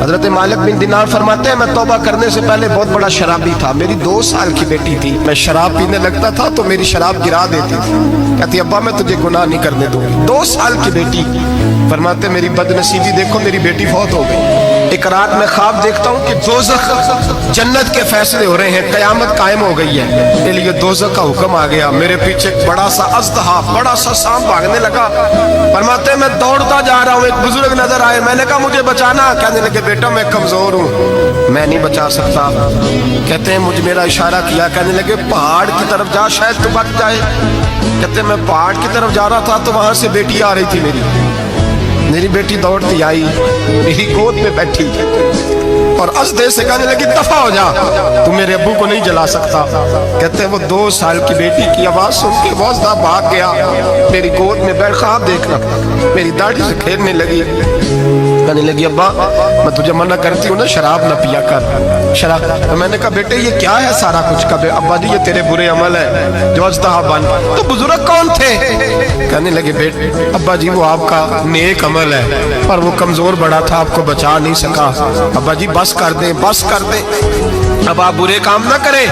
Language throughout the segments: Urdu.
حضرت مالک بن دینار فرماتے ہیں میں توبہ کرنے سے پہلے بہت بڑا شرابی تھا، میری 2 سال کی بیٹی تھی، میں شراب پینے لگتا تھا تو میری شراب گرا دیتی تھی، کہتی ابا میں تجھے گناہ نہیں کرنے دوں گی۔ 2 سال کی بیٹی، فرماتے میری بد نصیبی دیکھو میری بیٹی فوت ہو گئی۔ ایک رات میں خواب دیکھتا ہوں کہ دوزخ جنت کے فیصلے ہو رہے ہیں، قیامت قائم ہو گئی ہے، میرے لیے دوزخ کا حکم آ گیا، میرے پیچھے ایک بڑا سا اژدہا، بڑا سا سانپ بھاگنے لگا۔ فرماتے ہیں میں دوڑتا جا رہا ہوں، ایک بزرگ نظر آئے، میں نے کہا مجھے بچانا، کہنے لگے بیٹا میں کمزور ہوں، میں نہیں بچا سکتا۔ کہتے ہیں مجھے میرا اشارہ کیا، کہنے لگے پہاڑ کی طرف جا شاید تو بچ جائے۔ کہتے ہیں میں پہاڑ کی طرف جا رہا تھا تو وہاں سے بیٹی آ رہی تھی، میری بیٹی دوڑتی آئی، میری گود میں بیٹھی اور ازدے سے کہنے لگی دفع ہو جا، تو میرے ابو کو نہیں جلا سکتا۔ کہتے ہیں وہ 2 سال کی بیٹی کی آواز سن کے وہ ازدہ بھاگ گیا، میری گود میں بیٹھ خواب دیکھنا، میری داڑھی سے کھیلنے لگی، کہنے لگی ابا میں تجھے منع کرتی ہوں نا شراب نہ پیا کر شراب۔ میں نے کہا بیٹے یہ کیا ہے سارا کچھ؟ کبھی ابا جی یہ تیرے برے عمل ہے جو ازدہا بن۔ تو بزرگ کون تھے؟ کہنے لگے بیٹے ابا جی وہ آپ کا نیک عمل ہے، پر وہ کمزور بڑا تھا، آپ کو بچا نہیں سکا۔ ابا جی بس کر دیں، بس کر دیں، اب آپ برے کام نہ کریں،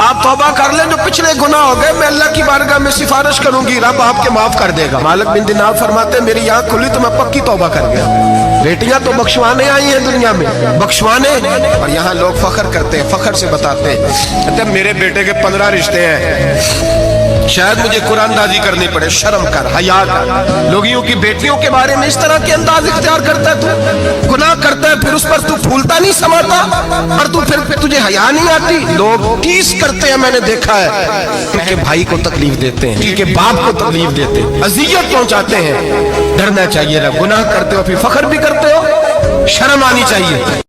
آپ توبہ کر لیں، جو پچھلے گناہ ہو گئے میں اللہ کی بارگاہ میں سفارش کروں گی، رب آپ کے معاف کر دے گا۔ مالک بن دینار فرماتے ہیں میری آنکھ کھلی تو میں پکی توبہ کر گیا۔ بیٹیاں تو بخشوانے آئی ہیں دنیا میں، بخشوانے، اور یہاں لوگ فخر کرتے ہیں، فخر سے بتاتے ہیں، کہتے ہیں میرے بیٹے کے 15 رشتے ہیں، شاید مجھے قرآن دازی کرنی پڑے، شرم کر، حیا کر۔ لوگیوں کی بیٹیوں کے بارے میں اس طرح کے انداز اختیار کرتا ہے، تو گناہ کرتا ہے پھر اس پر تو پھولتا نہیں سماتا، اور تو پھر تجھے حیا نہیں آتی۔ لوگ ٹیس کرتے ہیں، میں نے دیکھا ہے، کیونکہ بھائی کو تکلیف دیتے ہیں، کیونکہ باپ کو تکلیف دیتے ہیں، اذیت پہنچاتے ہیں۔ ڈرنا چاہیے، گناہ کرتے ہو پھر فخر بھی کرتے ہو، شرم آنی چاہیے۔